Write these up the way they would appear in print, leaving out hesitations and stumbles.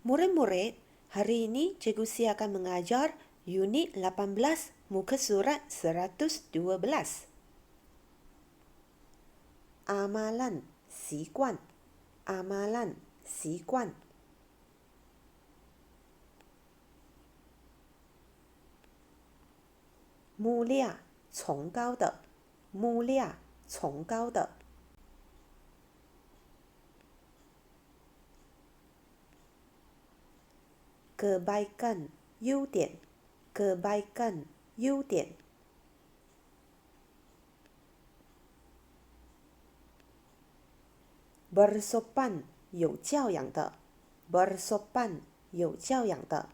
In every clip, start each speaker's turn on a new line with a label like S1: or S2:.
S1: Murid-murid, hari ini Cikgu Si akan mengajar unit 18 muka surat 112. Amalan, 习惯 amalan, 习惯 mulia, 崇高的 mulia, 崇高的 kebaikan, 优点 kebaikan, 优点 bersopan, 有教养的 bersopan, 有教养的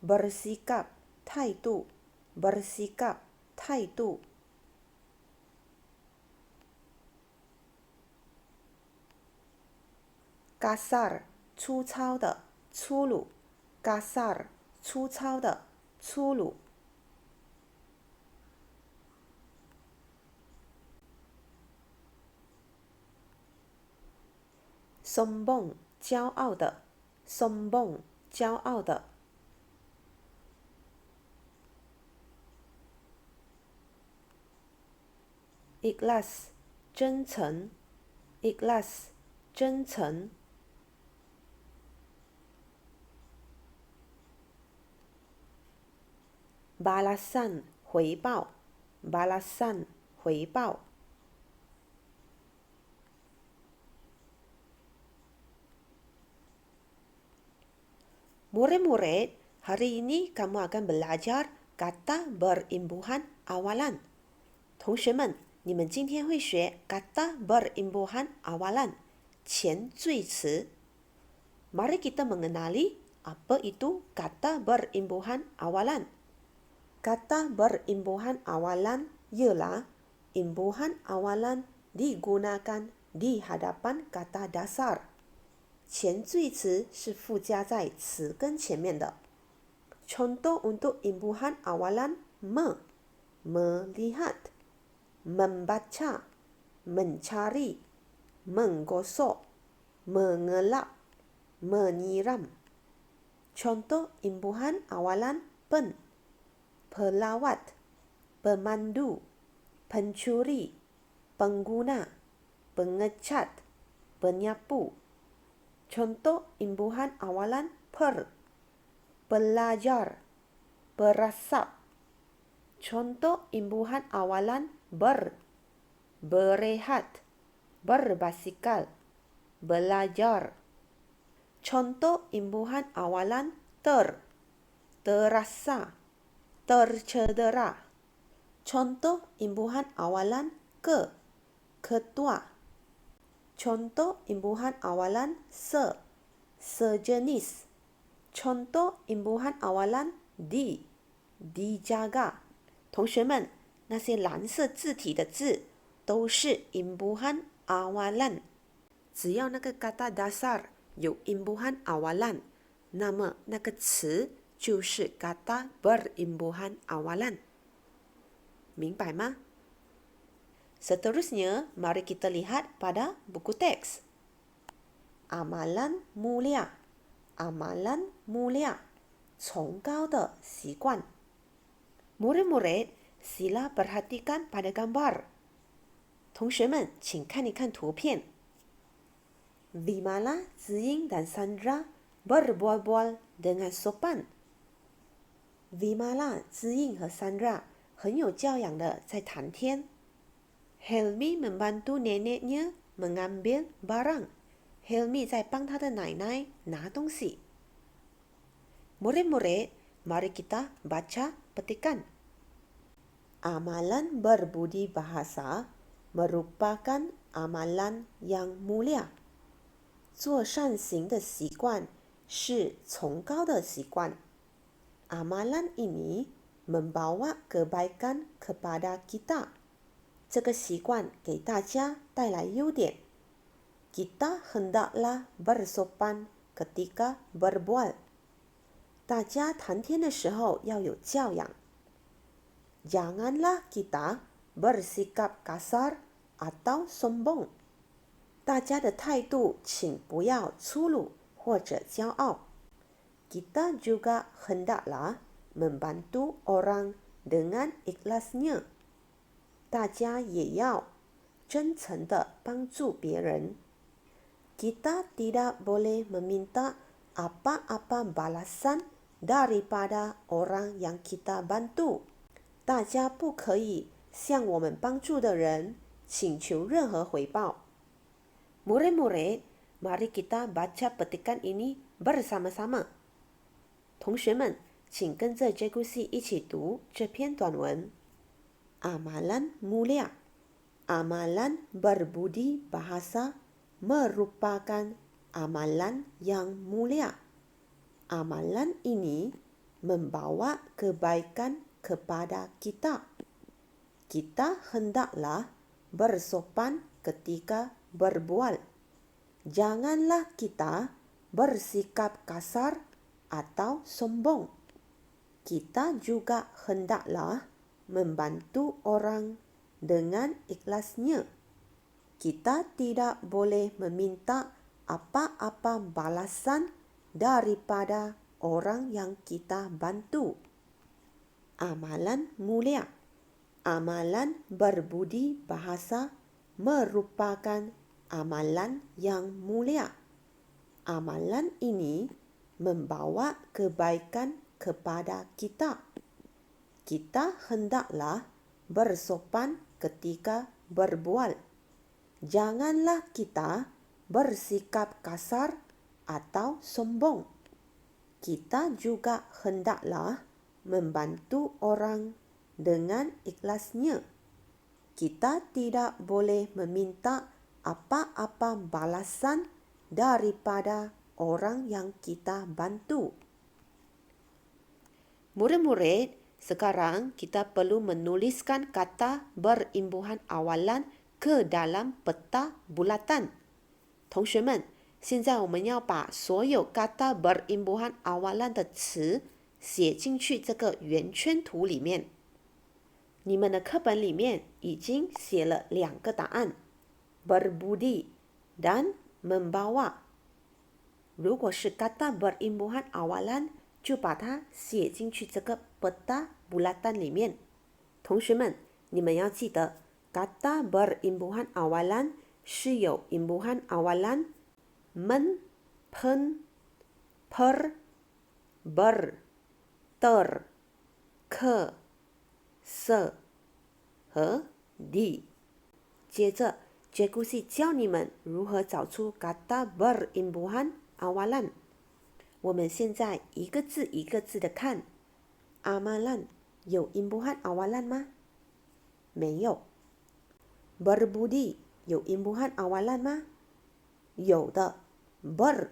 S1: bersikap, 态度 bersikap, 态度 kasar, 粗糙的粗鲁 kasar, 粗糙的粗鲁 sombong, 骄傲的 sombong, 骄傲的 ikhlas, 真诚 ikhlas, 真诚 balasan, 回报 balasan, 回报 Murid-murid, hari ini kamu akan belajar kata berimbuhan awalan. 同学们，你们今天会学 kata berimbuhan awalan, 前缀词。Mari kita mengenali apa itu kata berimbuhan awalan. Kata berimbuhan awalan ialah imbuhan awalan digunakan di hadapan kata dasar. 前缀词是附加在词根前面的。Contoh untuk imbuhan awalan melihat, membaca, mencari, menggosok, mengelap, menyiram. Contoh imbuhan awalan pelawat, pemandu, pencuri, pengguna, pengecat, penyapu. Contoh imbuhan awalan pelajar, perasap. Contoh imbuhan awalan berehat, berbasikal, belajar. Contoh imbuhan awalan terasa, tercedera. Contoh imbuhan awalan ketua. Contoh imbuhan awalan sejenis. Contoh imbuhan awalan dijaga. 同学们，那些蓝色字体的字都是 imbuhan awalan。只要那个 kata dasar 有 imbuhan awalan， 那么那个词就是 kata berimbuhan awalan。明白吗？Seterusnya, mari kita lihat pada buku teks. Amalan mulia, amalan mulia, 崇高的习惯。Murid-murid, sila perhatikan pada gambar. 同学们，请看一看图片。Vimala, Ziying dan Sandra berbual-bual dengan sopan. Vimala, Ziying 和 Sandra 很有教养的在谈天。Helmi membantu neneknya mengambil barang. Helmi 在帮他的奶奶拿东西。Murid-murid, mari kita baca petikan. Amalan berbudi bahasa merupakan amalan yang mulia. 做善行的习惯是崇高的习惯。Amalan ini membawa kebaikan kepada kita. 这个习惯给大家带来优点。Kita hendaklah bersopan ketika berbual. 大家谈天的时候要有教养。Janganlah kita bersikap kasar atau sombong。大家的态度请不要粗鲁或者骄傲。Kita juga hendaklah membantu orang dengan ikhlasnya。大家也要真诚地帮助别人。Kita tidak boleh meminta apa-apa balasan daripada orang yang kita bantu。大家不可以向我们帮助的人请求任何回报。Murid-murid, mari kita baca petikan ini bersama-sama。同学们，请跟着 Cikgu 一起读这篇短文。Amalan mulia. Amalan berbudi bahasa merupakan amalan yang mulia. Amalan ini membawa kebaikan kepada kita. Kita hendaklah bersopan ketika berbual. Janganlah kita bersikap kasar atau sombong. Kita juga hendaklah membantu orang dengan ikhlasnya. Kita tidak boleh meminta apa-apa balasan daripada orang yang kita bantu. Amalan mulia. Amalan berbudi bahasa merupakan amalan yang mulia. Amalan ini membawa kebaikan kepada kita. Kita hendaklah bersopan ketika berbual. Janganlah kita bersikap kasar atau sombong. Kita juga hendaklah membantu orang dengan ikhlasnya. Kita tidak boleh meminta apa-apa balasan daripada orang yang kita bantu. Murid-murid, sekarang kita perlu menuliskan kata berimbuhan awalan ke dalam peta bulatan。同学们，现在我们要把所有 kata berimbuhan awalan 的词写进去这个圆圈图里面。你们的课本里面已经写了2个答案 ，berbudi dan membawa。如果是 kata berimbuhan awalan，就把它写进去这个 peta bulatan 里面。同学们，你们要记得 kata berimbuhan awalan 是有 imbuhan awalan men, pen, per, ber, ter, ke, se 和 di。接着 Cikgu 教你们如何找出 kata berimbuhan awalan。我们现在一个字一个字的看。Amalan 有 imbuhan awalan 吗？没有。Berbudi 有 imbuhan awalan 吗？有的。Ber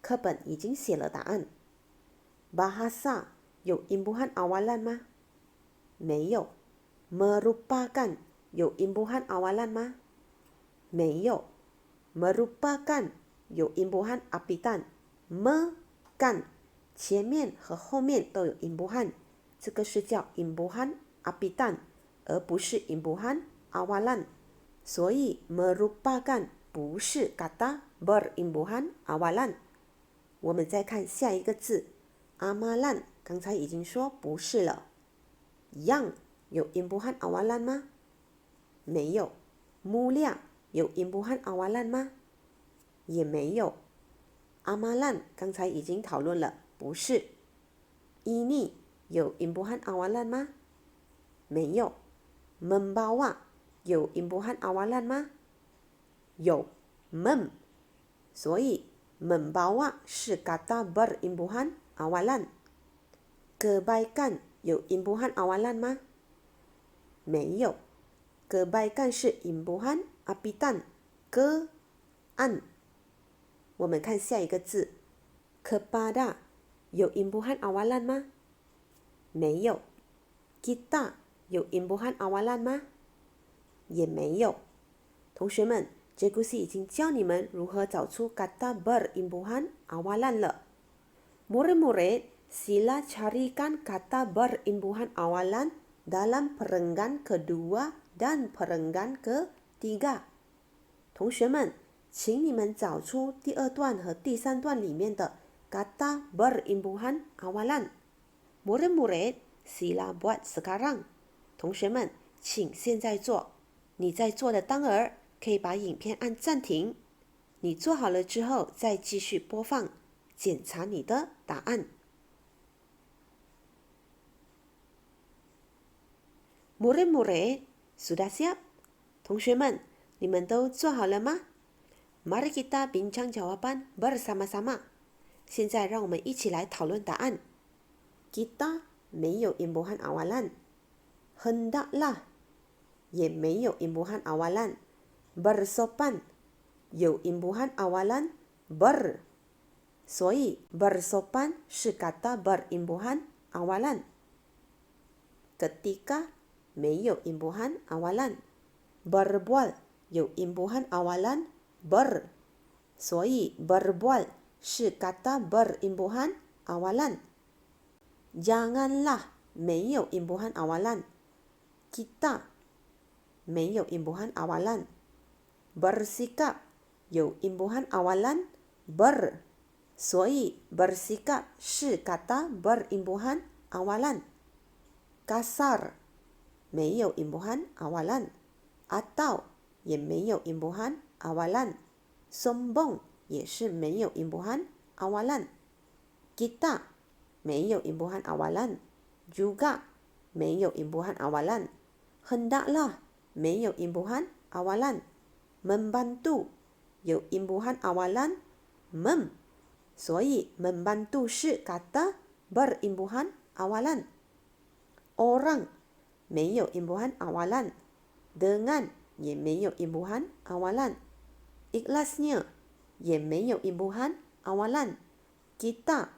S1: 课本已经写了答案。Bahasa 有 imbuhan awalan 吗？没有。Merupakan 有 imbuhan awalan 吗？没有。Merupakan 有 imbuhan apitan。me、kan 前面和后面都有 imbuhan， 这个是叫 imbuhan apitan， 而不是 imbuhan awalan。所以 merupakan 不是 kata berimbuhan awalan。我们再看下一个字 amalan， 刚才已经说不是了。yang 有 imbuhan awalan 吗？没有。mulia 有 imbuhan awalan 吗？也没有。Amalan 刚才已经讨论了，不是。Ini 有 imbuhan awalan 吗？没有。Membawa 有 imbuhan awalan 吗？有。mem 所以 membawa 是 kata berimbuhan awalan。Kebaikan 有 imbuhan awalan 吗？没有。Kebaikan 是 imbuhan apitan。Ke-an。我们看下一个字 kepada 有 imbuhan awalan 吗？没有。Kita 有 imbuhan awalan 吗？也没有。同学们，Cikgu 已经教你们如何找出 kata berimbuhan awalan 了。Murid-murid, sila carikan kata berimbuhan awalan dalam perenggan kedua dan perenggan ketiga。同学们，请你们找出第二段和第三段里面的 kata berimbuhan awalan。Murid-murid, sila buat sekarang。同学们，请现在做。你在做的当儿，可以把影片按暂停。你做好了之后，再继续播放，检查你的答案。Murid-murid, sudah siap？ 同学们，你们都做好了吗？ Mari kita bincang jawaban bersama-sama。现在让我们一起来讨论答案。Kita 没有 imbuhan awalan。Hendaklah 也没有 imbuhan awalan。Bersopan 有 imbuhan awalan ber。所以 bersopan 是 kata berimbuhan awalan。Ketika 没有 imbuhan awalan。Berbual 有 imbuhan awalan ber。所以 berbual 是 kata berimbuhan awalan。Janganlah 没有 imbuhan awalan。Kita 没有 imbuhan awalan。Bersikap 有 imbuhan awalan ber。所以 bersikap 是 kata berimbuhan awalan。Kasar 没有 imbuhan awalan。Atau 也没有 imbuhan awalan。Sombong 也是没有 imbuhan awalan。Kita 没有 imbuhan awalan。Juga 没有 imbuhan awalan。Hendaklah 没有 imbuhan awalan。Membantu 有 imbuhan awalan mem。所以 membantu 是 kata berimbuhan awalan。Orang 没有 imbuhan awalan。Dengan 也没有 imbuhan awalan。Ikhlasnya 也没有 imbuhan awalan。Kita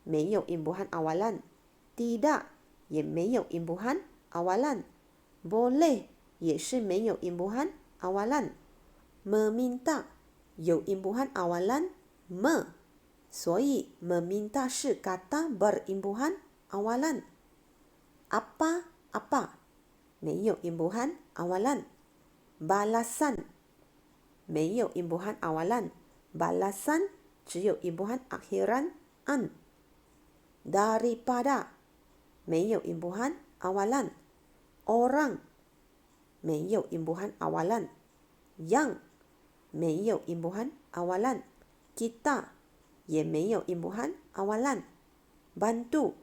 S1: 没有 imbuhan awalan。Tidak 也没有 imbuhan awalan。Boleh 也是没有 imbuhan awalan。Meminta 有 imbuhan awalan me。所以 meminta 是 kata berimbuhan awalan。Apa-apa 没有 imbuhan awalan。Balasan 没有 imbuhan awalan。Balasan 只有 imbuhan akhiran an。Daripada 没有 imbuhan awalan。Orang 没有 imbuhan awalan。Yang 没有 imbuhan awalan。Kita 也没有 imbuhan awalan。Bantu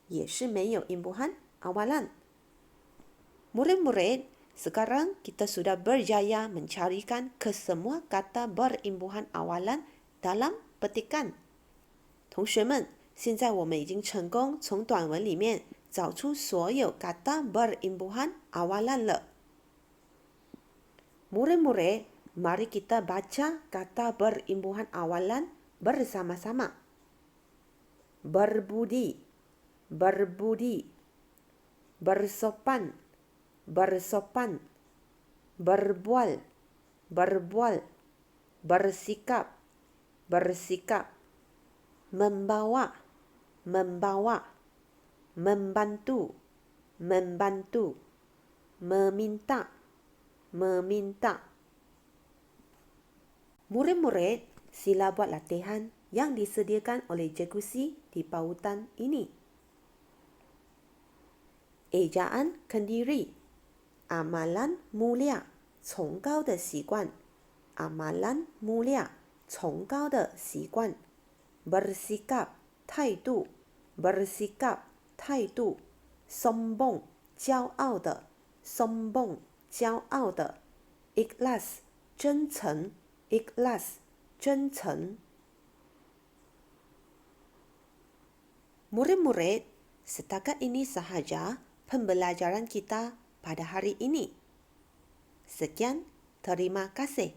S1: 也是没有 imbuhan awalan。Murid-murid, sekarang kita sudah berjaya mencarikan kesemua kata berimbuhan awalan dalam petikan。同学们，现在我们已经成功从短文里面找出所有 kata berimbuhan awalan 了。Murid-murid, mari kita baca kata berimbuhan awalan bersama-sama. Berbudi, berbudi. Bersopan, bersopan. Berbual, berbual. Bersikap, bersikap. Membawa, membawa. Membantu, membantu. Meminta, meminta. Murid-murid, sila buat latihan yang disediakan oleh Cikgu Si di pautan ini. Ejaan kendiri. Amalan mulia, 崇高的习惯。Amalan mulia, 崇高的习惯。Bersikap, 态度。Bersikap, 态度。Sombong, 骄傲的。Sombong, 骄傲的。Ikhlas, 真诚。Ikhlas, 真诚。Murid-murid, setakat ini sahaja pembelajaran kita pada hari ini. Sekian, terima kasih.